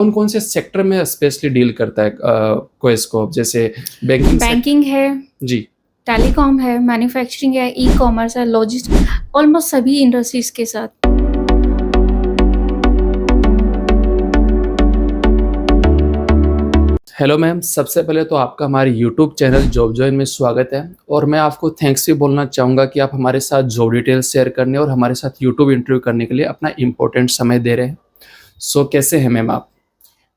कौन कौन से सेक्टर में स्पेशली डील करता है क्वेस्कोप? जैसे बैंकिंग है, जी। टेलीकॉम है, मैन्युफैक्चरिंग है, ई कॉमर्स है, लॉजिस्टिक, ऑलमोस्ट सभी इंडस्ट्रीज के साथ। हेलो मैम, सबसे पहले तो आपका हमारे यूट्यूब चैनल जॉब जॉइन में स्वागत है। और मैं आपको थैंक्स भी बोलना चाहूँगा कि आप हमारे साथ जॉब डिटेल्स शेयर करने और हमारे साथ यूट्यूब इंटरव्यू करने के लिए अपना इम्पोर्टेंट समय दे रहे हैं। सो कैसे हैं मैम आप?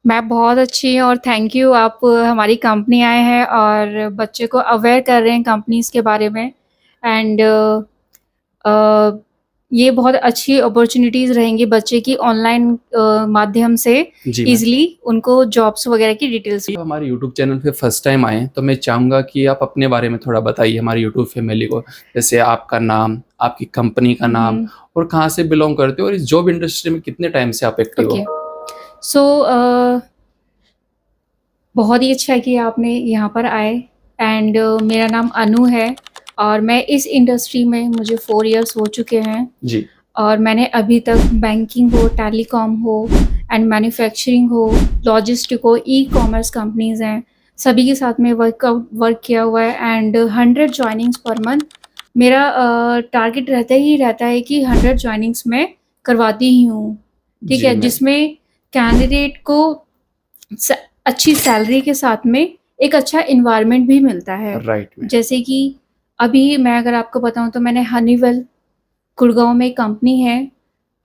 मैं बहुत अच्छी हूँ और थैंक यू, आप हमारी कंपनी आए हैं और बच्चे को अवेयर कर रहे हैं कंपनीज के बारे में। एंड ये बहुत अच्छी अपॉर्चुनिटीज़ रहेंगी बच्चे की ऑनलाइन माध्यम से जी मैम। इजीली उनको जॉब्स वगैरह की डिटेल्स। आप हमारे यूट्यूब चैनल पे फर्स्ट टाइम आए हैं तो मैं चाहूँगा कि आप अपने बारे में थोड़ा बताइए हमारी यूट्यूब फैमिली को। जैसे आपका नाम, आपकी कंपनी का नाम और कहाँ से बिलोंग करते हो और इस जॉब इंडस्ट्री में कितने टाइम से आप एक्टिव ओके, हो? सो बहुत ही अच्छा है कि आपने यहाँ पर आए। एंड मेरा नाम अनु है और मैं इस इंडस्ट्री में मुझे 4 इयर्स हो चुके हैं। जी। और मैंने अभी तक बैंकिंग हो, टेलीकॉम हो एंड मैन्युफैक्चरिंग हो, लॉजिस्टिक हो, ई कॉमर्स कंपनीज़ हैं, सभी के साथ में वर्क किया हुआ है। एंड 100 जॉइनिंग्स पर मंथ मेरा टारगेट रहता ही रहता है कि 100 जॉइनिंग्स मैं करवाती ही हूँ, ठीक जी है, मैम। जिसमें कैंडिडेट को अच्छी सैलरी के साथ में एक अच्छा इन्वायरमेंट भी मिलता है। Right ma'am. जैसे कि अभी मैं अगर आपको बताऊं तो मैंने हनीवेल गुड़गांव में एक कंपनी है,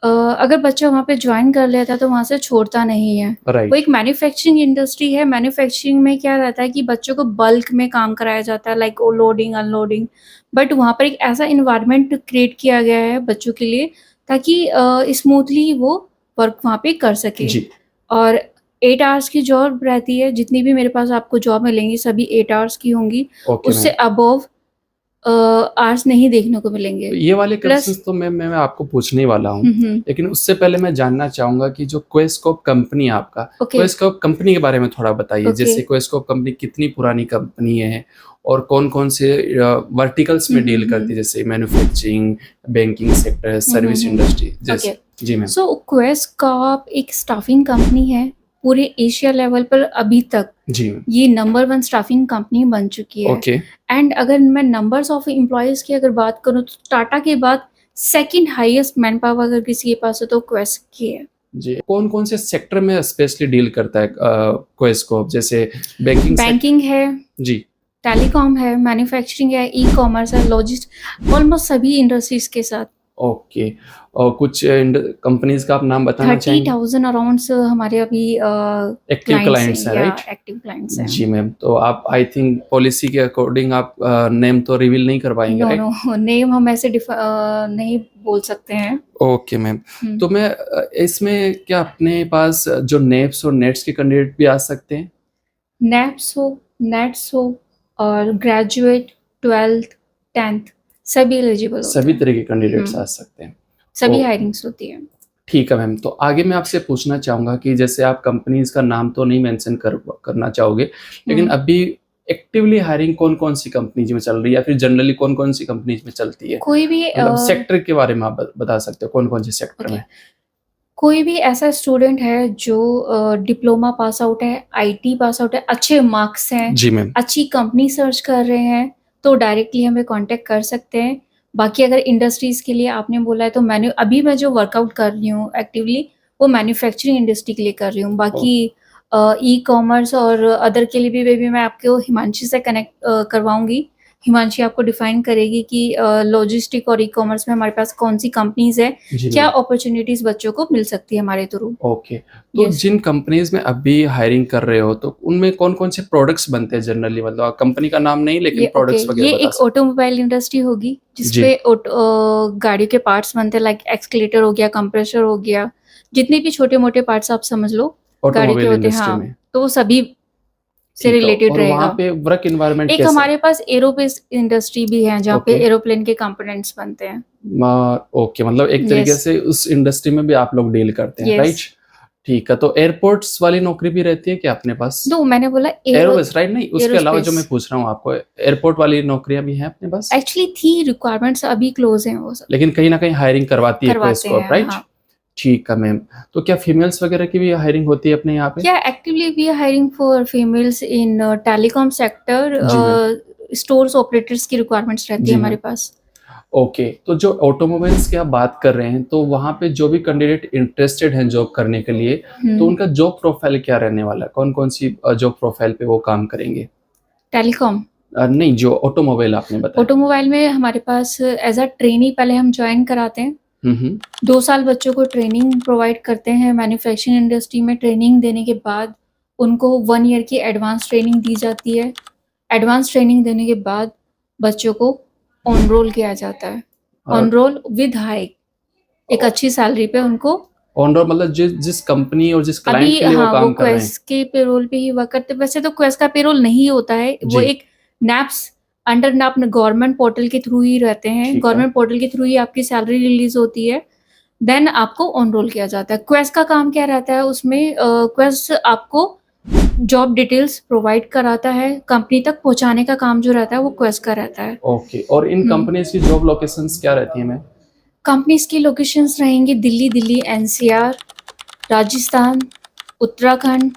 अगर बच्चा वहाँ पे ज्वाइन कर लेता है तो वहाँ से छोड़ता नहीं है। वो राइट। एक मैन्युफैक्चरिंग इंडस्ट्री है। मैन्युफैक्चरिंग में क्या रहता है कि बच्चों को बल्क में काम कराया जाता है, लाइक लोडिंग अनलोडिंग। बट वहाँ पर एक ऐसा इन्वायरमेंट क्रिएट किया गया है बच्चों के लिए ताकि स्मूथली वो वर्क वहाँ पे कर सके। जी। और 8 आवर्स की जॉब रहती है, जितनी भी मेरे पास आपको जॉब मिलेंगी सभी 8 आवर्स की होंगी। ओके उससे मैम। अबव आवर्स नहीं देखने को मिलेंगे। तो ये वाले प्लस क्वेश्चंस तो मैं आपको पूछने ही वाला हूँ। लेकिन उससे पहले मैं जानना चाहूँगा कि जो क्वेस्कोप कंपनी है आपका, ओके क्वेस्कोप कंपनी के बारे में थोड़ा बताइए। ओके जैसे क्वेस्कोप कंपनी कितनी पुरानी कंपनी है और कौन-कौन से वर्टिकल्स में डील करती है, जैसे manufacturing, banking sector, service industry okay. जैसे? जी मैम। सो क्वेस्कॉर्प एक स्टाफिंग कंपनी है। पूरे एशिया लेवल पर अभी तक जी मैम। ये नंबर 1 स्टाफिंग कंपनी बन चुकी है। ओके। एंड अगर मैं नंबर्स ऑफ एम्प्लॉयज़ की अगर बात करूँ तो टाटा के बाद सेकंड हाईएस्ट मैन पावर अगर किसी के पास है तो क्वेस्ट की है। जी। कौन-कौन से सेक्टर में स्पेशली डील करता है क्वेस्कोप? जैसे बैंकिंग है, जी। टेलीकॉम है, मैन्युफैक्चरिंग है, ई कॉमर्स है, लॉजिस्टिक, ऑलमोस्ट सभी इंडस्ट्रीज के साथ। ओके। और कुछ कंपनीज का आप नाम बताना चाहेंगे? 30,000 अराउंड्स हमारे अभी एक्टिव क्लाइंट्स क्लाइंट्स हैं हैं, या राइट? एक्टिव क्लाइंट्स हैं। जी मैम। तो आप आई थिंक पॉलिसी के अकॉर्डिंग आप नेम तो रिवील नहीं कर पाएंगे, नो राइट? नो नेम हम ऐसे नहीं बोल सकते हैं। Okay ma'am. तो मैं इसमें क्या अपने पास जो नेप्स और नेट्स के कैंडिडेट भी आ सकते हैं? नेप्स हो, नेट्स हो और ग्रेजुएट 12th 10th सभी एलिजिबल होते सभी हैं। तरह के कैंडिडेट्स आ सकते हैं। सभी ओ, हायरिंग्स होती है। ठीक है मैम। तो आगे मैं आपसे पूछना चाहूँगा कि जैसे आप कंपनीज का नाम तो नहीं मेंशन करना चाहोगे, लेकिन अभी एक्टिवली हायरिंग कौन-कौन सी कंपनीज में चल रही है या फिर जनरली कौन-कौन सी कंपनीज में चलती है? कोई भी मतलब सेक्टर के बारे में आप बता सकते हो कौन-कौन से सेक्टर ओके, में? कोई भी ऐसा स्टूडेंट है जो डिप्लोमा पास आउट है, आईटी पास आउट है, अच्छे मार्क्स हैं, जी मैम। अच्छी कंपनी सर्च कर रहे हैं तो डायरेक्टली हमें कांटेक्ट कर सकते हैं। बाकी अगर इंडस्ट्रीज के लिए आपने बोला है तो मैंने अभी मैं जो वर्कआउट कर रही हूँ एक्टिवली वो मैन्युफैक्चरिंग इंडस्ट्री के लिए कर रही हूँ। बाकी ई कॉमर्स और अदर के लिए भी मैं आपको हिमांशी से कनेक्ट करवाऊंगी। हिमांशी आपको डिफाइन करेगी कि लॉजिस्टिक और ई कॉमर्स में हमारे पास कौन सी कंपनीज है, जी क्या मैम। अपॉर्चुनिटीज बच्चों को मिल सकती है हमारे थ्रू। ओके। तो यस, जिन कंपनीज में अभी हायरिंग कर रहे हो तो उनमें कौन-कौन से प्रोडक्ट्स बनते हैं जनरली? मतलब कंपनी का नाम नहीं लेकिन ये ओके, प्रोडक्ट्स वगैरह ये बता एक सकते ऑटोमोबाइल इंडस्ट्री होगी हैं? जी। जिसपे गाड़ियों के पार्ट्स बनते हैं, लाइक एक्सकलेटर हो गया, कंप्रेसर हो गया, जितने भी छोटे मोटे पार्ट्स आप समझ लो गाड़ी के ऑटोमोबाइल होते हैं। इंडस्ट्री हाँ, में। तो वो सभी से ठीक है। रिलेटेड और वहाँ रहेगा। पे वर्क एनवायरनमेंट एक कैसा है? हमारे पास एरोबेस इंडस्ट्री भी है जहाँ पे ओके। एरोप्लेन के कंपोनेंट्स बनते हैं। ओके, मतलब एक तरीके यस से उस इंडस्ट्री में भी आप लोग डील करते हैं, यस। राइट? ठीक है। तो एयरपोर्ट्स वाली नौकरी भी रहती है क्या अपने पास? नो, मैंने बोला एरोबेस, राइट? नहीं, उसके अलावा जो एरोस्पेस। मैं पूछ रहा हूँ आपको, एयरपोर्ट वाली नौकरियां भी हैं अपने पास? एक्चुअली थी रिक्वायरमेंट्स, अभी क्लोज हैं वो सब। लेकिन कहीं ना कहीं हायरिंग करवाती है करवाते क्वेस्कोप, हैं राइट? हाँ। ठीक है मैम। तो क्या फीमेल्स वगैरह की भी हायरिंग होती है अपने यहाँ पे? Yeah, actively we are hiring for females in telecom sector. जी मैम। स्टोर्स ऑपरेटर्स की रिक्वायरमेंट्स रहती जी है मैम। हमारे पास। ओके, तो जो ऑटोमोबाइल्स की आप बात कर रहे हैं, तो वहाँ पे जो भी कैंडिडेट इंटरेस्टेड हैं जॉब करने के लिए, तो उनका जॉब प्रोफाइल क्या रहने वाला है? कौन-कौन सी जॉब प्रोफाइल पे वो काम करेंगे? टेलीकॉम नहीं, जो ऑटोमोबाइल आपने बताया। ऑटोमोबाइल में हमारे पास एज अ ट्रेनी पहले हम ज्वाइन कराते हैं। हुँ, हुँ। 2 साल बच्चों को ट्रेनिंग प्रोवाइड करते हैं। मैन्युफैक्चरिंग इंडस्ट्री में ट्रेनिंग देने के बाद उनको 1 ईयर की एडवांस ट्रेनिंग दी जाती है। एडवांस ट्रेनिंग देने के बाद बच्चों को ऑन रोल किया जाता है। ऑन और रोल विद हाइक, एक अच्छी सैलरी पे उनको। ऑन रोल मतलब जिस कंपनी और जिस क्लाइंट अभी के लिए वो हाँ, वो काम कर रहे हैं। क्वेस के पेरोल पे ही वर्क करते। वैसे तो क्वेस का पेरोल नहीं होता है, वो जी। एक naps under nap government portal के थ्रू ही रहते हैं। ठीक है। गवर्नमेंट पोर्टल के थ्रू ही आपकी सैलरी रिलीज होती है। देन आपको ऑन रोल किया जाता है। क्वेस का काम क्या रहता है उसमें, क्वेस आपको जॉब डिटेल्स प्रोवाइड कराता है। कंपनी तक पहुंचाने का काम जो रहता है वो क्वेस का रहता है। ओके, और इन कंपनीज की जॉब लोकेशंस क्या रहती हैं मैम? कंपनीज की लोकेशंस रहेंगी दिल्ली, एनसीआर, राजस्थान, उत्तराखंड,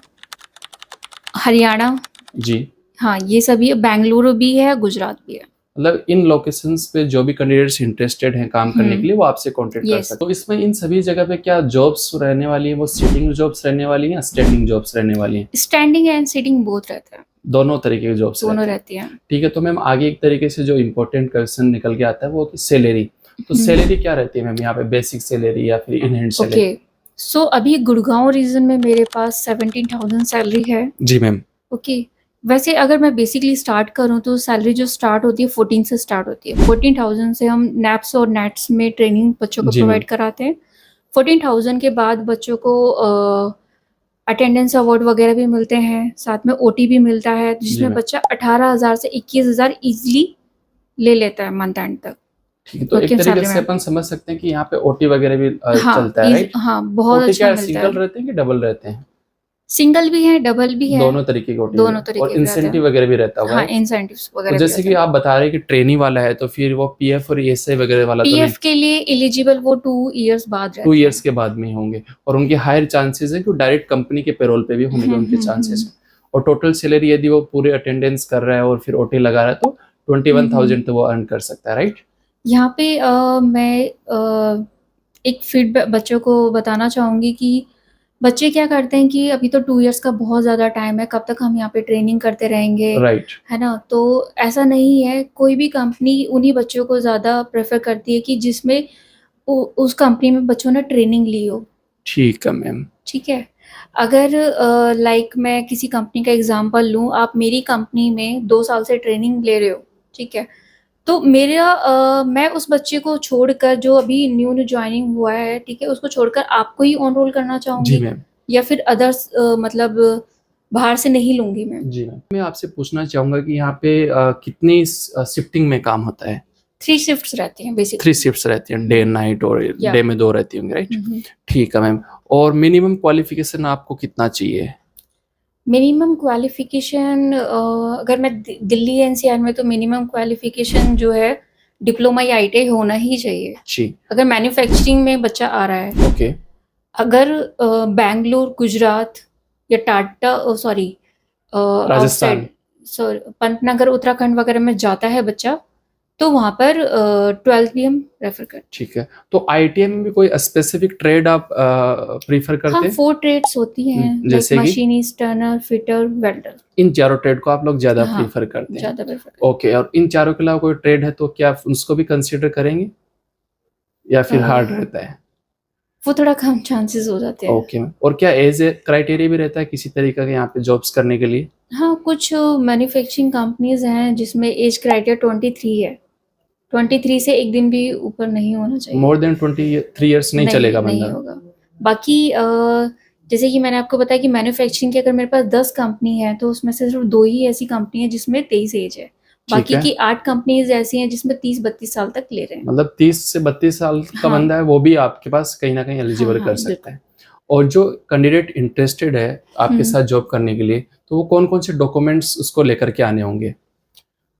हरियाणा। जी। हाँ, ये सभी, बेंगलुरु भी है, गुजरात भी है। मतलब इन लोकेशंस पे जो भी कैंडिडेट्स इंटरेस्टेड हैं काम करने के लिए वो आपसे कांटेक्ट कर Yes. सकते हैं। तो इसमें इन सभी जगह पे क्या जॉब्स रहने वाली है, वो सिटिंग जॉब्स रहने वाली हैं या स्टैंडिंग जॉब्स रहने वाली हैं? स्टैंडिंग एंड सिटिंग बोथ रहता है, दोनों तरीके की जॉब्स दोनों रहती हैं। रहती हैं। ठीक है, तो मैम आगे एक तरीके से जो इम्पोर्टेंट क्वेश्चन निकल के आता है वो कि सैलरी। तो सैलरी क्या रहती है मैम यहाँ पे? बेसिक सैलरी या फिर इन हैंड सैलरी? ओके, सो अभी गुड़गांव रीजन में मेरे पास 17,000 सैलरी है। जी मैम। ओके, वैसे अगर मैं बेसिकली स्टार्ट करूं तो सैलरी जो स्टार्ट होती है 14 से स्टार्ट होती है। 14,000 से हम नैप्स और नेट्स में ट्रेनिंग बच्चों को जी मैम। प्रोवाइड कराते हैं। 14,000 के बाद बच्चों को अटेंडेंस अवार्ड वगैरह भी मिलते हैं, साथ में ओटी भी मिलता है, जी जिसमें मैम। बच्चा 18,000 से 21,000 इजीली ले लेता है मंथ एंड तक। ठीक है, तो एक वर्किंग तरीके सैलरी से में अपन समझ सकते हैं कि यहाँ पे ओटी वगैरह भी हाँ, चलता है, राइट? हाँ, बहुत ओटी अच्छा क्या मिलता सिंगल है। रहते हैं कि डबल रहते हैं? सिंगल भी है, डबल भी है, दोनों तरीके के ओटी दोनों रहते हैं। तरीके और के रहते इंसेंटिव हैं। वगैरह भी रहता होगा, हाँ, राइट? इंसेंटिव्स तो वगैरह भी जैसे रहते कि हैं। आप बता रहे हैं कि ट्रेनी वाला है तो फिर वो पीएफ और ईएसआई वगैरह वाला तो नहीं? पीएफ के लिए एलिजिबल वो 2 इयर्स बाद रहते 2 हैं। इयर्स के बाद में ही होंगे और उनके हायर चांसेस है कि डायरेक्ट कंपनी के पेरोल पे भी होने के उनके चांसेस हैं। और टोटल सैलरी यदि वो पूरे अटेंडेंस कर रहा है और फिर ओटी लगा रहा है तो 21,000 तो वो अर्न कर सकता है, राइट? यहाँ पे मैं एक फीडबैक बच्चों को बताना चाहूँगी कि बच्चे क्या करते हैं कि अभी तो 2 इयर्स का बहुत ज़्यादा टाइम है, कब तक हम यहाँ पे ट्रेनिंग करते रहेंगे, राइट। है ना? तो ऐसा नहीं है, कोई भी कंपनी उन्हीं बच्चों को ज़्यादा प्रेफर करती है कि जिसमें उस कंपनी में बच्चों ने ट्रेनिंग ली हो। ठीक है मैम। ठीक है, अगर लाइक मैं किसी कंपनी का एग्जांपल लूँ, आप मेरी कंपनी में 2 साल से ट्रेनिंग ले रहे हो, ठीक है? तो मैं उस बच्चे को छोड़कर जो अभी न्यू ज्वाइनिंग हुआ है, ठीक है, उसको छोड़कर आपको ही ऑन रोल करना जी चाहूँगी मैम। या फिर अदर्स मतलब बाहर से नहीं लूँगी मैं। जी मैम। मैं आपसे पूछना चाहूँगा कि यहाँ पे कितनी शिफ्टिंग में काम होता है? 3 शिफ्ट्स रहती हैं 3 बेसिकली। शिफ्ट्स रहती हैं, डे एंड नाइट, और या डे में 2 रहती होंगी, राइट? ठीक है मैम। और मिनिमम क्वालिफिकेशन आपको कितना चाहिए? मिनिमम क्वालिफिकेशन अगर मैं दिल्ली एनसीआर में तो मिनिमम क्वालिफिकेशन जो है डिप्लोमा या आईटीआई होना ही चाहिए। जी। अगर मैन्युफैक्चरिंग में बच्चा आ रहा है, ओके। अगर बैंगलोर, गुजरात या Tata sorry Rajasthan. Outside sorry Pantnagar, Uttarakhand वगैरह में जाता है बच्चा, तो वहाँ पर 12th भी हम रेफर करते हैं। ठीक है, तो आईटीआई में भी कोई स्पेसिफिक ट्रेड आप प्रीफर करते हाँ, हैं? 4 ट्रेड्स होती हैं, लाइक जैसे कि मशीनिस्ट, टर्नर, फिटर, वेल्डर। इन चारों ट्रेड को आप लोग ज्यादा हाँ, प्रीफर करते हैं? ज़्यादा प्रेफर करते ओके, और इन चारों के अलावा कोई ट्रेड है तो क्या आप उसको भी कंसीडर करेंगे या फिर हार्ड हैं। रहता है? वो थोड़ा कम चांसेस हो जाते हैं। ओके, और क्या एज ए क्राइटेरिया भी रहता है किसी तरीका के यहाँ पे जॉब्स करने के लिए? हाँ, कुछ मैन्युफैक्चरिंग कंपनीज हैं जिसमें एज क्राइटेरिया 23 है। 23 से एक दिन भी ऊपर नहीं होना चाहिए। मोर देन 23 ईयर्स नहीं चलेगा नहीं बंदा? होगा। बाकी जैसे कि मैंने आपको बताया कि मैन्युफैक्चरिंग की अगर मेरे पास 10 कंपनी है तो उसमें से सिर्फ 2 ही ऐसी कंपनी है जिसमें 23 एज है। बाकी है। की 8 कंपनीज ऐसी हैं जिसमें 30-32 साल तक ले रहे हैं। मतलब 30 से 32 साल का हाँ। बंदा है वो भी आपके पास कहीं ना कहीं एलिजिबल हाँ, कर सकता है। और जो कैंडिडेट इंटरेस्टेड है आपके साथ जॉब करने के लिए, तो वो कौन कौन से डॉक्यूमेंट्स उसको लेकर के आने होंगे?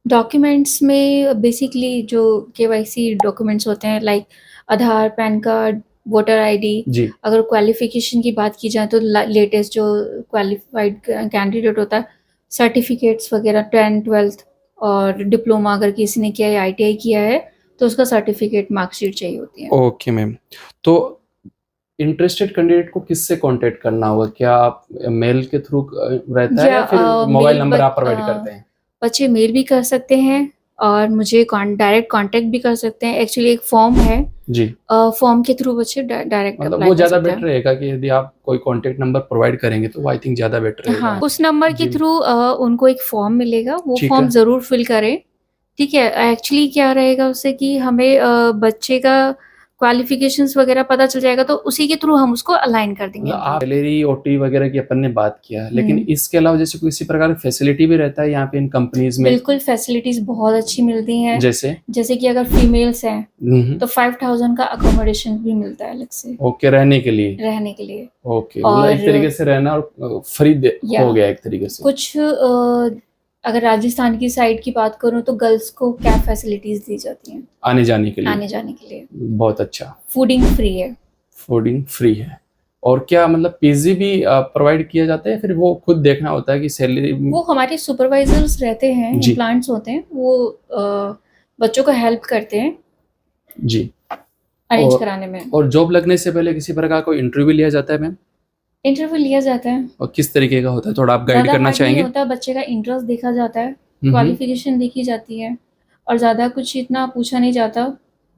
डॉक्यूमेंट्स में बेसिकली जो केवाईसी डॉक्यूमेंट्स होते हैं, लाइक आधार, पैन कार्ड, वोटर आईडी, जी। अगर क्वालिफिकेशन की बात की जाए तो लेटेस्ट जो क्वालिफाइड कैंडिडेट होता है, सर्टिफिकेट्स वगैरह 10th 12th और डिप्लोमा अगर किसी ने किया है, आईटीआई किया है तो उसका सर्टिफिकेट, मार्कशीट चाहिए होती है। Okay ma'am. तो इंटरेस्टेड कैंडिडेट को किससे कांटेक्ट करना होगा? क्या आप मेल के थ्रू रहता है या फिर मोबाइल नंबर आप प्रोवाइड करते हैं? बच्चे मेल भी कर सकते हैं और मुझे डायरेक्ट कांटेक्ट भी कर सकते हैं। एक्चुअली एक फॉर्म है, जी। फॉर्म के थ्रू बच्चे डायरेक्ट मतलब अप्लाई वो कर ज़्यादा सकते हैं। बेटर रहेगा कि यदि आप कोई कांटेक्ट नंबर प्रोवाइड करेंगे तो वो आई थिंक ज़्यादा बेटर रहेगा। हाँ, उस नंबर के जी। थ्रू उनको एक फॉर्म मिलेगा, वो ठीक फॉर्म है। ज़रूर फिल करें, ठीक है? एक्चुअली क्या रहेगा उससे कि हमें बच्चे का क्वालिफिकेशंस वगैरह पता चल जाएगा तो उसी के थ्रू हम उसको अलाइन कर देंगे। मतलब आप सैलरी ओटी वगैरह की अपन ने बात किया, लेकिन इसके अलावा जैसे किसी प्रकार की फैसिलिटी भी रहता है यहाँ पे इन कंपनीज में? बिल्कुल, फैसिलिटीज बहुत अच्छी मिलती हैं। जैसे कि अगर फीमेल्स हैं तो 5000 का अकोमोडेशन भी मिलता है अलग से ओके, रहने के लिए। ओके, मतलब एक तरीके से रहना और फ्री हो गया एक तरीके से। कुछ अगर राजस्थान की साइड की बात करूं तो गर्ल्स को कैब फैसिलिटीज दी जाती हैं आने जाने के लिए। बहुत अच्छा। फूडिंग फ्री है। और क्या मतलब पीजी भी प्रोवाइड किया जाता है, फिर वो खुद देखना होता है कि सैलरी? वो हमारे सुपरवाइजर्स रहते हैं, इम्प्लांट्स होते हैं, वो बच्चों को हेल्प करते हैं जी अरेंज कराने में। और जॉब लगने से पहले किसी प्रकार कोई इंटरव्यू लिया जाता है मैम? इंटरव्यू लिया जाता है। और किस तरीके का होता है, थोड़ा आप गाइड करना चाहेंगे? होता है, बच्चे का इंटरेस्ट देखा जाता है, क्वालिफिकेशन देखी जाती है और ज्यादा कुछ इतना पूछा नहीं जाता।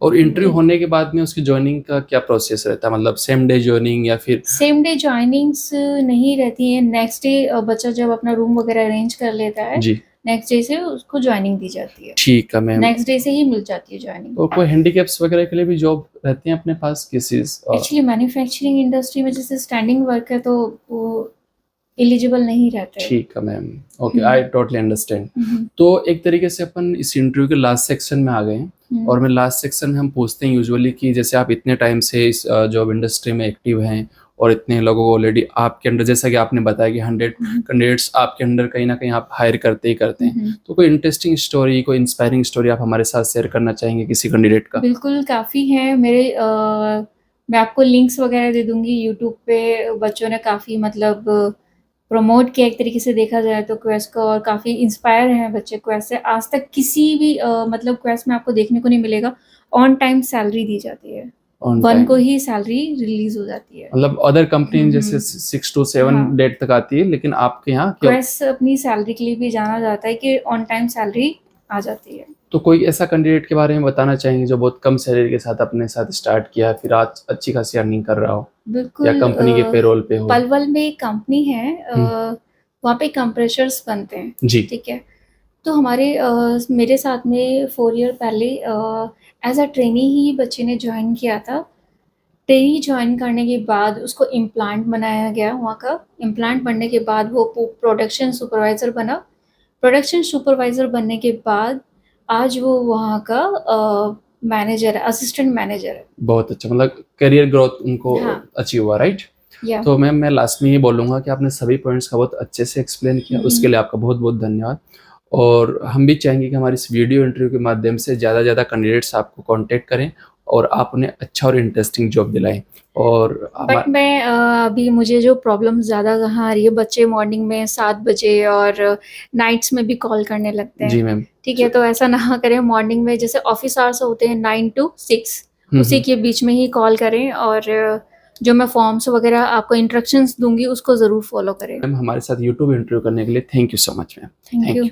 और इंटरव्यू होने के बाद में उसकी ज्वाइनिंग का क्या प्रोसेस रहता है? मतलब सेम डे ज्वाइनिंग या फिर? सेम डे ज्वाइनिंग्स नहीं रहती है। नेक्स्ट डे बच्चा जब अपना रूम वगैरह अरेंज कर लेता है, जी, नेक्स्ट डे से उसको ज्वाइनिंग दी जाती है। ठीक है मैम। नेक्स्ट डे से ही मिल जाती है ज्वाइनिंग। तो कोई हैंडीकैप्स वगैरह के लिए भी जॉब रहती है अपने पास किसी? एक्चुअली मैन्युफैक्चरिंग इंडस्ट्री में जैसे स्टैंडिंग वर्क है तो वो एलिजिबल नहीं रहता है। ठीक है ma'am, okay, I totally understand. तो एक तरीके से अपन इस इंटरव्यू के लास्ट सेक्शन में आ गए हैं और मैं लास्ट सेक्शन में हम पूछते हैं यूजुअली कि जैसे आप इतने टाइम से इस जॉब इंडस्ट्री में एक्टिव हैं और इतने लोगों को ऑलरेडी आपके अंडर, जैसा कि आपने बताया कि 100 कैंडिडेट्स आपके अंडर कहीं ना कहीं आप हायर करते ही करते हैं, तो कोई इंटरेस्टिंग स्टोरी, कोई इंस्पायरिंग स्टोरी आप हमारे साथ शेयर करना चाहेंगे किसी कैंडिडेट का? बिल्कुल, काफ़ी है मेरे। मैं आपको लिंक्स वगैरह दे दूंगी यूट्यूब पे। बच्चों ने काफ़ी मतलब प्रमोट किया एक तरीके से देखा जाए तो क्वेस्ट को, और काफ़ी इंस्पायर हैं बच्चे क्वेस्ट से। आज तक किसी भी मतलब क्वेस्ट में आपको देखने को नहीं मिलेगा ऑन टाइम सैलरी दी जाती है, 1 को ही सैलरी रिलीज हो जाती है। मतलब अदर कंपनी जैसे 6 to 7 डेट तक आती है, लेकिन आपके यहाँ क्वेस्ट अपनी सैलरी के लिए भी जाना जाता है कि ऑन टाइम सैलरी आ जाती है। तो कोई ऐसा कैंडिडेट के बारे में बताना चाहेंगे जो बहुत कम सैलरी के साथ अपने साथ स्टार्ट किया है, फिर आज अच्छी खासी अर्निंग कर रहा हो? बिल्कुल, या कंपनी के पेरोल पे हो? पलवल में एक कंपनी है, वहाँ पे कंप्रेशर्स बनते हैं जी, ठीक है। तो हमारे मेरे साथ में 4 ईयर पहले एज अ ट्रेनी ही बच्चे ने ज्वाइन किया था। ट्रेनी ज्वाइन करने के बाद उसको इम्प्लांट बनाया गया वहाँ का। इम्प्लांट बनने के बाद वो प्रोडक्शन सुपरवाइज़र बना। प्रोडक्शन सुपरवाइज़र बनने के बाद आज वो वहाँ का मैनेजर है, असिस्टेंट मैनेजर है। बहुत अच्छा, मतलब करियर ग्रोथ उनको अच्छी हुआ, राइट? तो मैम मैं लास्ट में ये बोलूँगा कि आपने सभी पॉइंट्स का बहुत अच्छे से एक्सप्लेन किया, उसके लिए आपका बहुत बहुत धन्यवाद। और हम भी चाहेंगे कि हमारी इस वीडियो इंटरव्यू के माध्यम से ज़्यादा ज़्यादा कैंडिडेट्स आपको कांटेक्ट करें और आप उन्हें अच्छा और इंटरेस्टिंग जॉब दिलाएं। और बट मैं अभी मुझे जो प्रॉब्लम ज़्यादा कहाँ आ रही है, बच्चे मॉर्निंग में 7 बजे और नाइट्स में भी कॉल करने लगते हैं। जी मैम, ठीक है, तो ऐसा ना करें। मॉर्निंग में जैसे ऑफिस आवर्स होते हैं 9 to 6, उसी के बीच में ही कॉल करें और जो मैं फॉर्म्स वगैरह आपको इंस्ट्रक्शंस दूंगी उसको ज़रूर फॉलो करें। मैम हमारे साथ यूट्यूब इंटरव्यू करने के लिए thank you so much ma'am. Thank you.